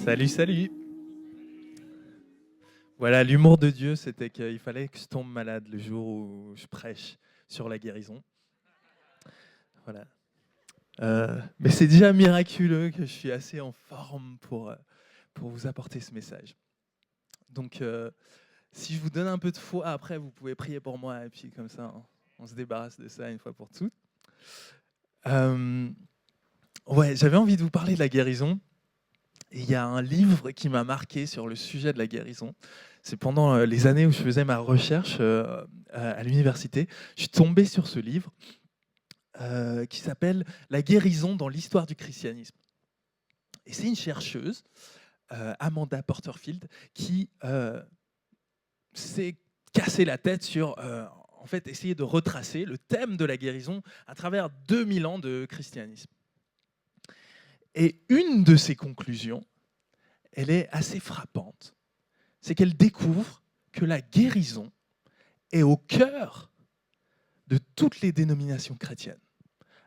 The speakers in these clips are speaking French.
Salut, salut. Voilà, l'humour de Dieu, c'était qu'il fallait que je tombe malade le jour où je prêche sur la guérison. Voilà. Mais c'est déjà miraculeux que je suis assez en forme pour vous apporter ce message. Donc, si je vous donne un peu de foi, après, vous pouvez prier pour moi, et puis comme ça, on se débarrasse de ça une fois pour toutes. Ouais, j'avais envie de vous parler de la guérison. Et il y a un livre qui m'a marqué sur le sujet de la guérison. C'est pendant les années où je faisais ma recherche à l'université, je suis tombé sur ce livre qui s'appelle La guérison dans l'histoire du christianisme. Et c'est une chercheuse, Amanda Porterfield, qui s'est cassé la tête sur en fait, essayer de retracer le thème de la guérison à travers 2000 ans de christianisme. Et une de ses conclusions, elle est assez frappante. C'est qu'elle découvre que la guérison est au cœur de toutes les dénominations chrétiennes,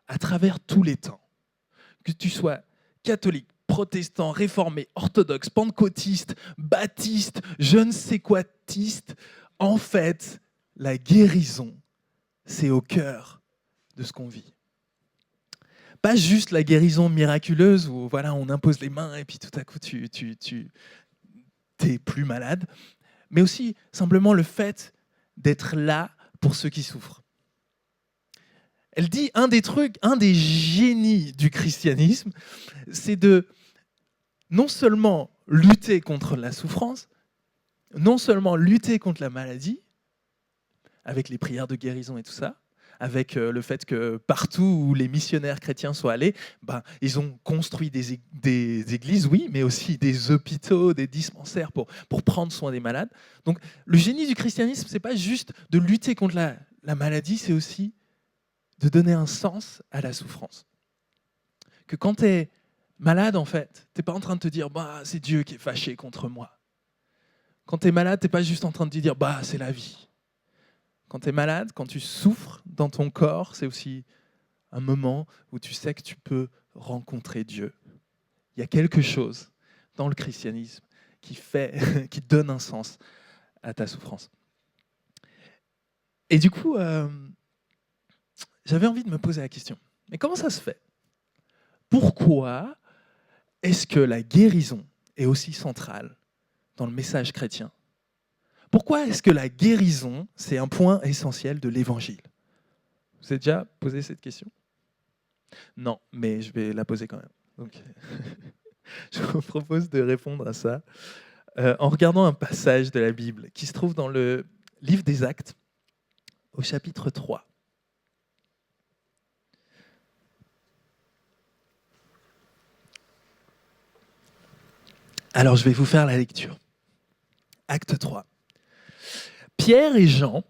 à travers tous les temps. Que tu sois catholique, protestant, réformé, orthodoxe, pentecôtiste, baptiste, je ne sais quoitiste, en fait, la guérison, c'est au cœur de ce qu'on vit. Pas juste la guérison miraculeuse où voilà, on impose les mains et puis tout à coup tu t'es plus malade, mais aussi simplement le fait d'être là pour ceux qui souffrent. Elle dit un des génies du christianisme, c'est de non seulement lutter contre la souffrance, non seulement lutter contre la maladie, avec les prières de guérison et tout ça, avec le fait que partout où les missionnaires chrétiens sont allés, ils ont construit des églises, oui, mais aussi des hôpitaux, des dispensaires pour prendre soin des malades. Donc le génie du christianisme, ce n'est pas juste de lutter contre la maladie, c'est aussi de donner un sens à la souffrance. Que quand tu es malade, en fait, tu n'es pas en train de te dire c'est Dieu qui est fâché contre moi. Quand tu es malade, tu n'es pas juste en train de te dire c'est la vie. Quand tu es malade, quand tu souffres dans ton corps, c'est aussi un moment où tu sais que tu peux rencontrer Dieu. Il y a quelque chose dans le christianisme qui donne un sens à ta souffrance. Et du coup, j'avais envie de me poser la question, mais comment ça se fait ? Pourquoi est-ce que la guérison est aussi centrale dans le message chrétien ? Pourquoi est-ce que la guérison, c'est un point essentiel de l'évangile ? Vous avez déjà posé cette question ? Non, mais je vais la poser quand même. Donc, je vous propose de répondre à ça en regardant un passage de la Bible qui se trouve dans le livre des Actes, au chapitre 3. Alors, je vais vous faire la lecture. Acte 3. Pierre et Jean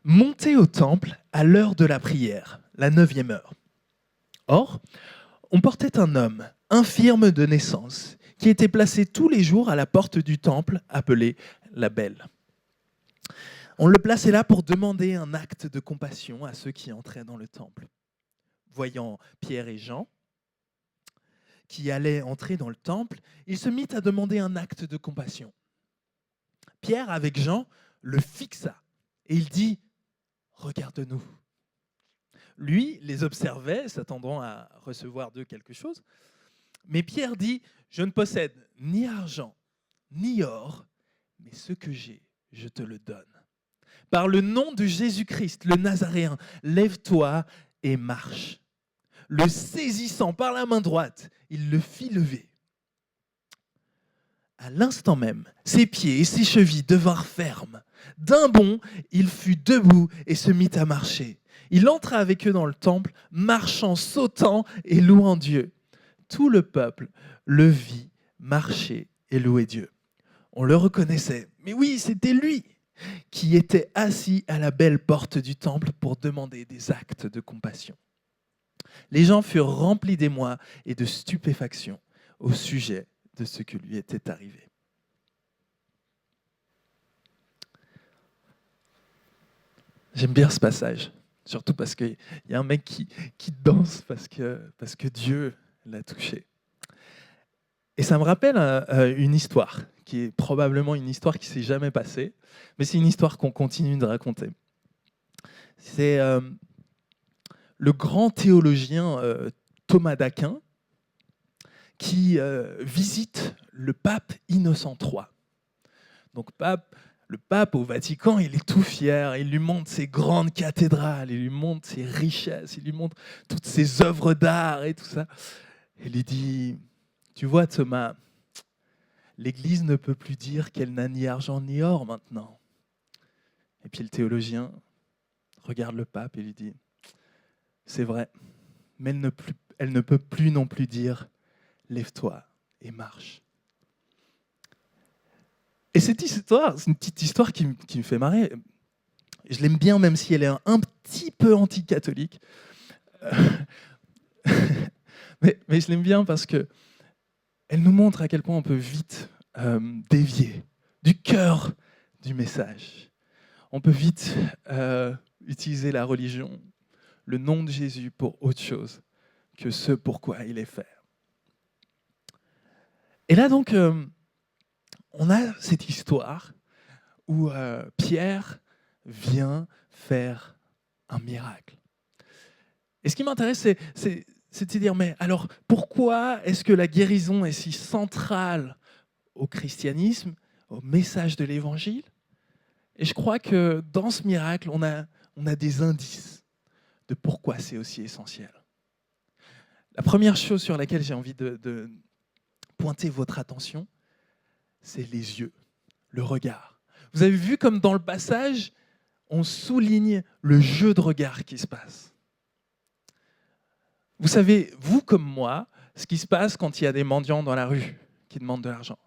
montaient au temple à l'heure de la prière, la 9e heure. Or, on portait un homme, infirme de naissance, qui était placé tous les jours à la porte du temple, appelé la Belle. On le plaçait là pour demander un acte de compassion à ceux qui entraient dans le temple. Voyant Pierre et Jean, qui allaient entrer dans le temple, il se mit à demander un acte de compassion. Pierre, avec Jean, le fixa et il dit « Regarde-nous ». Lui les observait, s'attendant à recevoir d'eux quelque chose. Mais Pierre dit « Je ne possède ni argent, ni or, mais ce que j'ai, je te le donne. Par le nom de Jésus-Christ, le Nazaréen, lève-toi et marche. » Le saisissant par la main droite, il le fit lever. À l'instant même, ses pieds et ses chevilles devinrent fermes. D'un bond, il fut debout et se mit à marcher. Il entra avec eux dans le temple, marchant, sautant et louant Dieu. Tout le peuple le vit marcher et louer Dieu. On le reconnaissait. Mais oui, c'était lui qui était assis à la belle porte du temple pour demander des actes de compassion. Les gens furent remplis d'émoi et de stupéfaction au sujet de ce qui lui était arrivé. J'aime bien ce passage, surtout parce qu'il y a un mec qui danse parce que Dieu Elle l'a touché. Et ça me rappelle une histoire, qui est probablement une histoire qui ne s'est jamais passée, mais c'est une histoire qu'on continue de raconter. C'est le grand théologien Thomas d'Aquin qui visite le pape Innocent III. Donc le pape au Vatican, il est tout fier, il lui montre ses grandes cathédrales, il lui montre ses richesses, il lui montre toutes ses œuvres d'art et tout ça. Et il lui dit, tu vois Thomas, l'Église ne peut plus dire qu'elle n'a ni argent ni or maintenant. Et puis le théologien regarde le pape et lui dit, c'est vrai, mais elle ne peut plus non plus dire, lève-toi et marche. Et cette histoire, c'est une petite histoire qui me fait marrer. Je l'aime bien, même si elle est un petit peu anti-catholique. Mais je l'aime bien parce qu'elle nous montre à quel point on peut vite dévier du cœur du message. On peut vite utiliser la religion, le nom de Jésus pour autre chose que ce pourquoi il est fait. Et là donc, on a cette histoire où Pierre vient faire un miracle. Et ce qui m'intéresse, c'est de se dire, mais alors pourquoi est-ce que la guérison est si centrale au christianisme, au message de l'évangile? Et je crois que dans ce miracle, on a des indices de pourquoi c'est aussi essentiel. La première chose sur laquelle j'ai envie de pointer votre attention, c'est les yeux, le regard. Vous avez vu comme dans le passage, on souligne le jeu de regard qui se passe. Vous savez, vous comme moi, ce qui se passe quand il y a des mendiants dans la rue qui demandent de l'argent.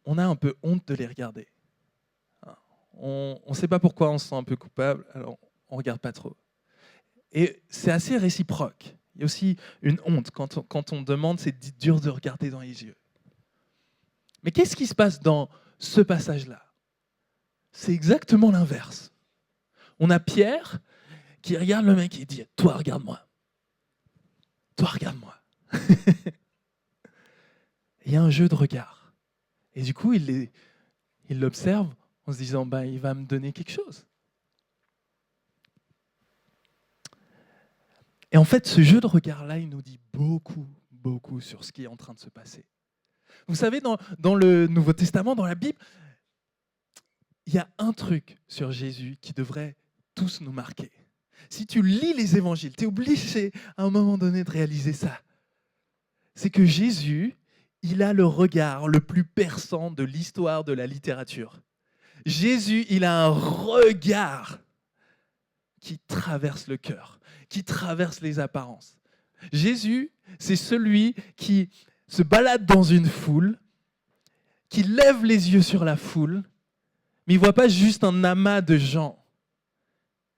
On a un peu honte de les regarder. On ne sait pas pourquoi on se sent un peu coupable, alors on ne regarde pas trop. Et c'est assez réciproque. Il y a aussi une honte. Quand on demande, c'est dur de regarder dans les yeux. Mais qu'est-ce qui se passe dans ce passage-là? C'est exactement l'inverse. On a Pierre qui regarde le mec et dit « Toi, regarde-moi. Toi, regarde-moi. » Il y a un jeu de regard. Et du coup, il l'observe en se disant bah, « Il va me donner quelque chose. » Et en fait, ce jeu de regard-là, il nous dit beaucoup, beaucoup sur ce qui est en train de se passer. Vous savez, dans le Nouveau Testament, dans la Bible, il y a un truc sur Jésus qui devrait tous nous marquer. Si tu lis les évangiles, tu es obligé à un moment donné de réaliser ça. C'est que Jésus, il a le regard le plus perçant de l'histoire de la littérature. Jésus, il a un regard qui traverse le cœur, qui traverse les apparences. Jésus, c'est celui qui se balade dans une foule, qui lève les yeux sur la foule, mais il ne voit pas juste un amas de gens,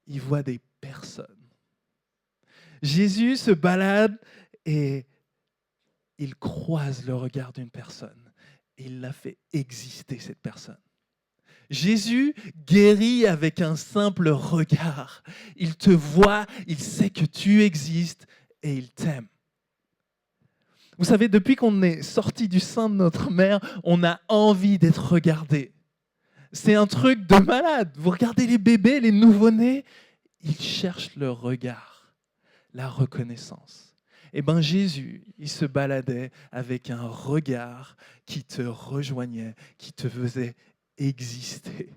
il voit des personnes. Jésus se balade et il croise le regard d'une personne et il la fait exister, cette personne. Jésus guérit avec un simple regard. Il te voit, il sait que tu existes et il t'aime. Vous savez, depuis qu'on est sorti du sein de notre mère, on a envie d'être regardé. C'est un truc de malade. Vous regardez les bébés, les nouveau-nés, ils cherchent le regard, la reconnaissance. Eh bien, Jésus, il se baladait avec un regard qui te rejoignait, qui te faisait exister.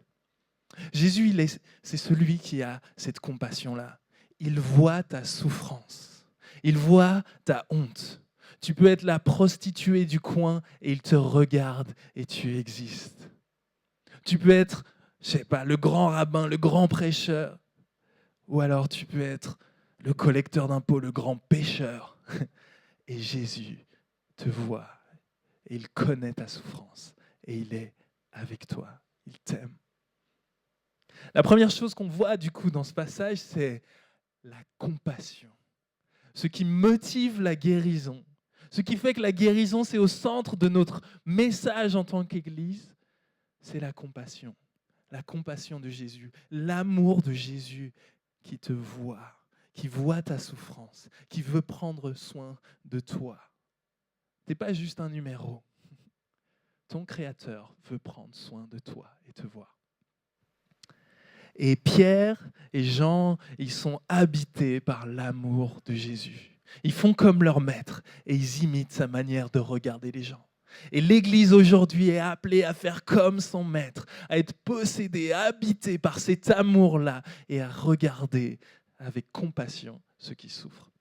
Jésus, c'est celui qui a cette compassion-là. Il voit ta souffrance. Il voit ta honte. Tu peux être la prostituée du coin et il te regarde et tu existes. Tu peux être, je sais pas, le grand rabbin, le grand prêcheur. Ou alors tu peux être le collecteur d'impôts, le grand pécheur. Et Jésus te voit et il connaît ta souffrance et il est avec toi. Il t'aime. La première chose qu'on voit du coup dans ce passage, c'est la compassion. Ce qui motive la guérison. Ce qui fait que la guérison, c'est au centre de notre message en tant qu'Église, c'est la compassion. La compassion de Jésus, l'amour de Jésus qui te voit, qui voit ta souffrance, qui veut prendre soin de toi. Tu n'es pas juste un numéro. Ton Créateur veut prendre soin de toi et te voir. Et Pierre et Jean, ils sont habités par l'amour de Jésus. Ils font comme leur maître et ils imitent sa manière de regarder les gens. Et l'Église aujourd'hui est appelée à faire comme son maître, à être possédée, habitée par cet amour-là et à regarder avec compassion ceux qui souffrent.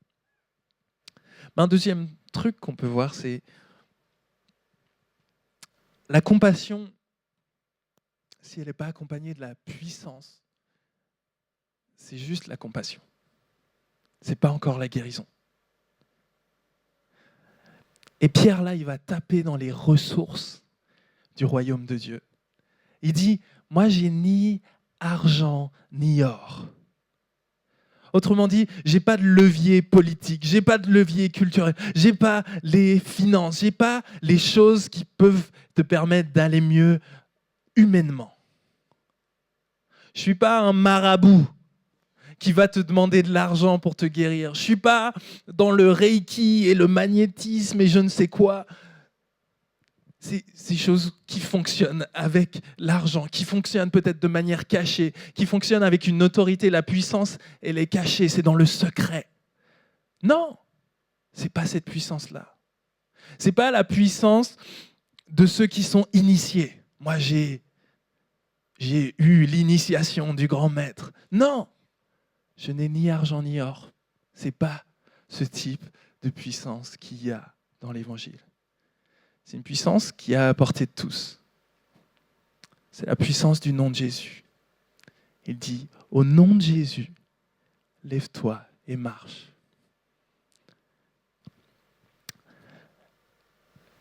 Un deuxième truc qu'on peut voir, c'est la compassion, si elle n'est pas accompagnée de la puissance, c'est juste la compassion. Ce n'est pas encore la guérison. Et Pierre, là, il va taper dans les ressources du royaume de Dieu. Il dit, moi, j'ai ni argent ni or. Autrement dit, j'ai pas de levier politique, j'ai pas de levier culturel, j'ai pas les finances, j'ai pas les choses qui peuvent te permettre d'aller mieux humainement. Je suis pas un marabout qui va te demander de l'argent pour te guérir. Je suis pas dans le reiki et le magnétisme et je ne sais quoi. C'est ces choses qui fonctionnent avec l'argent, qui fonctionnent peut-être de manière cachée, qui fonctionnent avec une autorité. La puissance, elle est cachée, c'est dans le secret. Non, c'est pas cette puissance-là. C'est pas la puissance de ceux qui sont initiés. Moi, j'ai eu l'initiation du grand maître. Non, je n'ai ni argent ni or. C'est pas ce type de puissance qu'il y a dans l'Évangile. C'est une puissance qui est à la portée de tous. C'est la puissance du nom de Jésus. Il dit, au nom de Jésus, lève-toi et marche.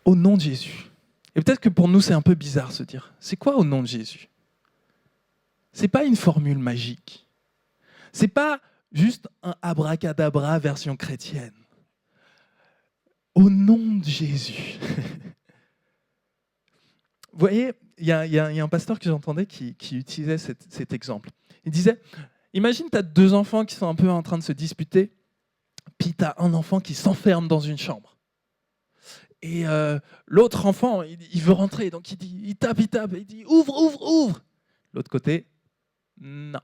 Au nom de Jésus. Et peut-être que pour nous, c'est un peu bizarre de se dire, c'est quoi au nom de Jésus ? C'est pas une formule magique. C'est pas juste un abracadabra version chrétienne. Au nom de Jésus. Vous voyez, il y a un pasteur que j'entendais qui utilisait cet exemple. Il disait, imagine tu as deux enfants qui sont un peu en train de se disputer, puis tu as un enfant qui s'enferme dans une chambre. Et l'autre enfant, il veut rentrer, donc il tape, il dit, ouvre, ouvre, ouvre. L'autre côté, non.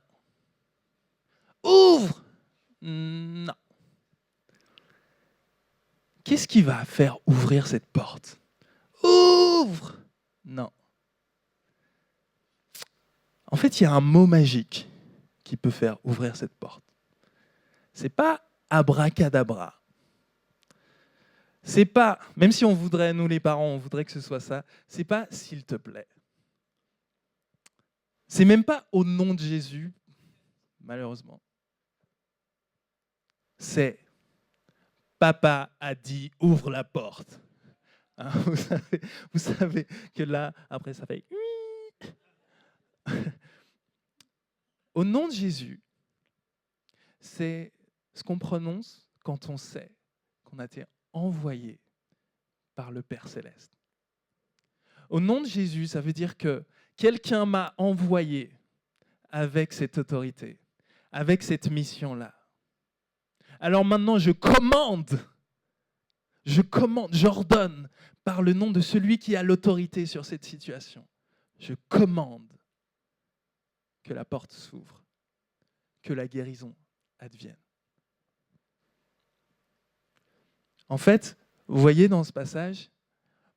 Ouvre, non. Qu'est-ce qui va faire ouvrir cette porte ? Ouvre ! Non. En fait, il y a un mot magique qui peut faire ouvrir cette porte. C'est pas abracadabra. C'est pas, même si on voudrait, nous les parents, on voudrait que ce soit ça, c'est pas s'il te plaît. C'est même pas au nom de Jésus, malheureusement. C'est papa a dit ouvre la porte. Hein, vous savez que là, après ça fait au nom de Jésus, c'est ce qu'on prononce quand on sait qu'on a été envoyé par le Père Céleste. Au nom de Jésus, ça veut dire que quelqu'un m'a envoyé avec cette autorité, avec cette mission-là. Alors maintenant, j'ordonne par le nom de celui qui a l'autorité sur cette situation. Je commande que la porte s'ouvre, que la guérison advienne. En fait, vous voyez dans ce passage,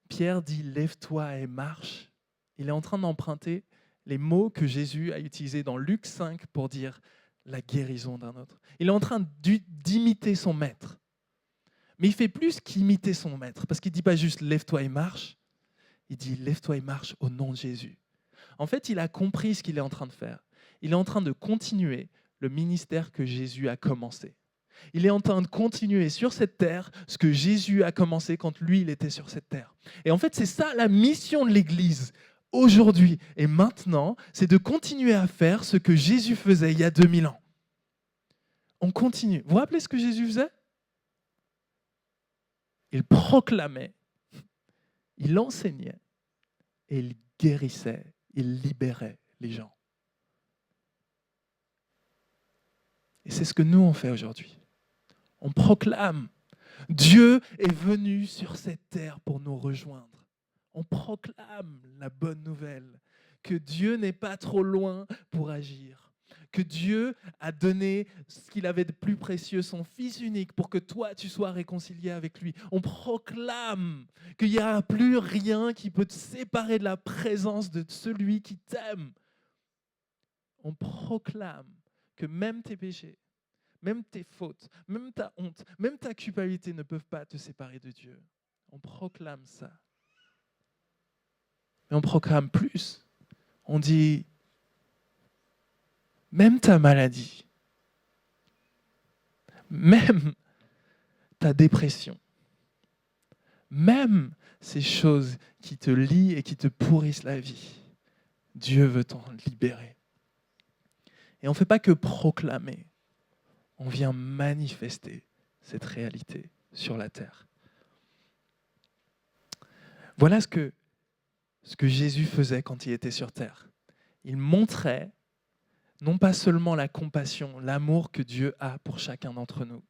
Pierre dit « lève-toi et marche ». Il est en train d'emprunter les mots que Jésus a utilisés dans Luc 5 pour dire la guérison d'un autre. Il est en train d'imiter son maître. Mais il fait plus qu'imiter son maître, parce qu'il ne dit pas juste « lève-toi et marche », il dit « lève-toi et marche au nom de Jésus ». En fait, il a compris ce qu'il est en train de faire. Il est en train de continuer le ministère que Jésus a commencé. Il est en train de continuer sur cette terre ce que Jésus a commencé quand lui, il était sur cette terre. Et en fait, c'est ça la mission de l'Église aujourd'hui et maintenant, c'est de continuer à faire ce que Jésus faisait il y a 2000 ans. On continue. Vous vous rappelez ce que Jésus faisait ? Il proclamait, il enseignait et il guérissait, il libérait les gens. Et Et c'est ce que nous on fait aujourd'hui. On proclame, Dieu est venu sur cette terre pour nous rejoindre. On proclame la bonne nouvelle, que Dieu n'est pas trop loin pour agir, que Dieu a donné ce qu'il avait de plus précieux, son Fils unique, pour que toi, tu sois réconcilié avec lui. On proclame qu'il n'y a plus rien qui peut te séparer de la présence de celui qui t'aime. On proclame que même tes péchés, même tes fautes, même ta honte, même ta culpabilité ne peuvent pas te séparer de Dieu. On proclame ça. Mais on proclame plus. On dit, même ta maladie, même ta dépression, même ces choses qui te lient et qui te pourrissent la vie, Dieu veut t'en libérer. Et on ne fait pas que proclamer, on vient manifester cette réalité sur la terre. Voilà ce que Jésus faisait quand il était sur terre. Il montrait non pas seulement la compassion, l'amour que Dieu a pour chacun d'entre nous,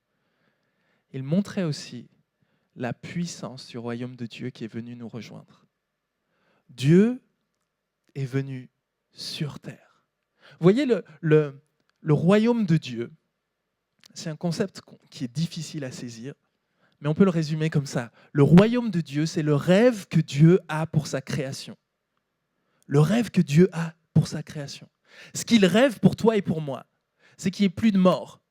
il montrait aussi la puissance du royaume de Dieu qui est venu nous rejoindre. Dieu est venu sur terre. Vous voyez, le royaume de Dieu, c'est un concept qui est difficile à saisir, mais on peut le résumer comme ça. Le royaume de Dieu, c'est le rêve que Dieu a pour sa création. Le rêve que Dieu a pour sa création. Ce qu'il rêve pour toi et pour moi, c'est qu'il n'y ait plus de mort,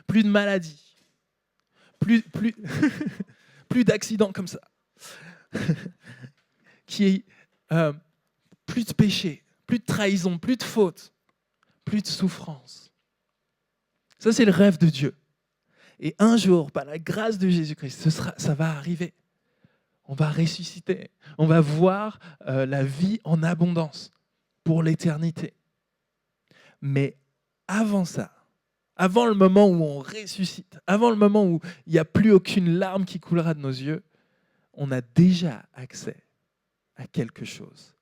plus de maladies, plus d'accidents comme ça, qu'il y ait plus de péché, plus de trahison, plus de faute, plus de souffrance. Ça, c'est le rêve de Dieu. Et un jour, par la grâce de Jésus-Christ, ça va arriver. On va ressusciter. On va voir la vie en abondance pour l'éternité. Mais avant ça, avant le moment où on ressuscite, avant le moment où il n'y a plus aucune larme qui coulera de nos yeux, on a déjà accès à quelque chose.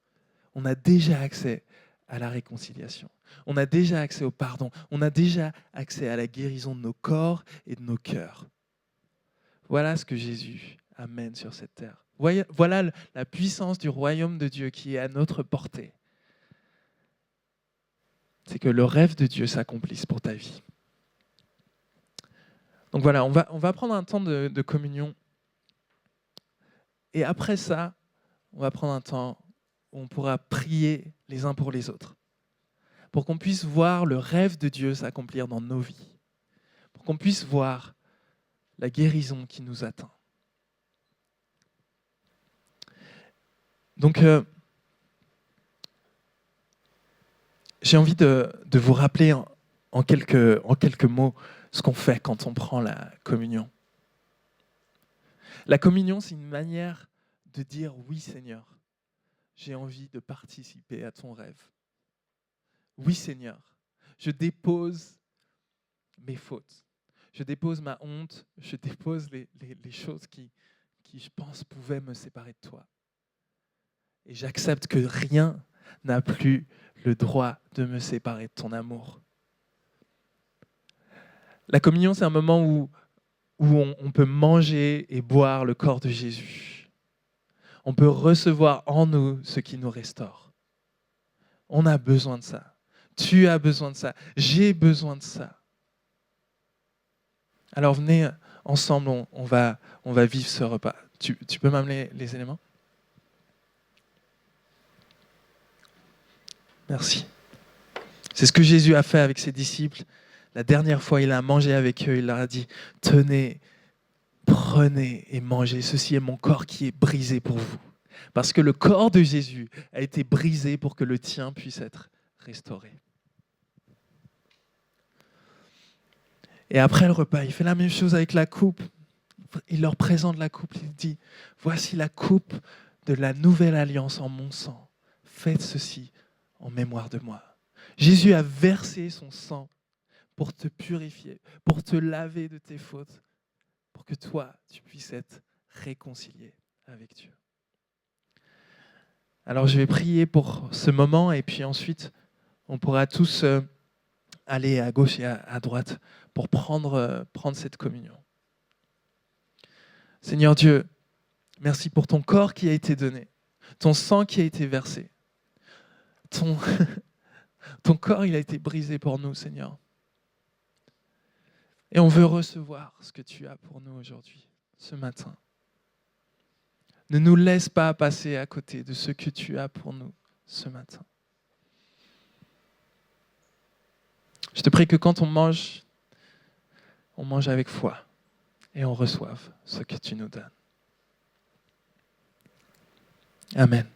On a déjà accès à la réconciliation. On a déjà accès au pardon. On a déjà accès à la guérison de nos corps et de nos cœurs. Voilà ce que Jésus amène sur cette terre. Voilà la puissance du royaume de Dieu qui est à notre portée. C'est que le rêve de Dieu s'accomplisse pour ta vie. Donc voilà, on va prendre un temps de communion. Et après ça, on va prendre un temps où on pourra prier les uns pour les autres. Pour qu'on puisse voir le rêve de Dieu s'accomplir dans nos vies. Pour qu'on puisse voir la guérison qui nous atteint. Donc, j'ai envie de vous rappeler en quelques mots ce qu'on fait quand on prend la communion. La communion, c'est une manière de dire « Oui, Seigneur, j'ai envie de participer à ton rêve. Oui, Seigneur, je dépose mes fautes. Je dépose ma honte. Je dépose les choses qui, je pense, pouvaient me séparer de toi. Et j'accepte que rien n'a plus le droit de me séparer de ton amour. » La communion, c'est un moment où on peut manger et boire le corps de Jésus. On peut recevoir en nous ce qui nous restaure. On a besoin de ça. Tu as besoin de ça. J'ai besoin de ça. Alors venez ensemble, on va vivre ce repas. Tu peux m'amener les éléments ? Merci. C'est ce que Jésus a fait avec ses disciples. La dernière fois, il a mangé avec eux, il leur a dit « Tenez, prenez et mangez, ceci est mon corps qui est brisé pour vous. » Parce que le corps de Jésus a été brisé pour que le tien puisse être restauré. Et après le repas, il fait la même chose avec la coupe. Il leur présente la coupe, il dit « Voici la coupe de la nouvelle alliance en mon sang. Faites ceci en mémoire de moi. » Jésus a versé son sang pour te purifier, pour te laver de tes fautes, pour que toi, tu puisses être réconcilié avec Dieu. Alors, je vais prier pour ce moment et puis ensuite, on pourra tous aller à gauche et à droite pour prendre cette communion. Seigneur Dieu, merci pour ton corps qui a été donné, ton sang qui a été versé. Ton, ton corps, il a été brisé pour nous, Seigneur. Et on veut recevoir ce que tu as pour nous aujourd'hui, ce matin. Ne nous laisse pas passer à côté de ce que tu as pour nous ce matin. Je te prie que quand on mange avec foi et on reçoive ce que tu nous donnes. Amen.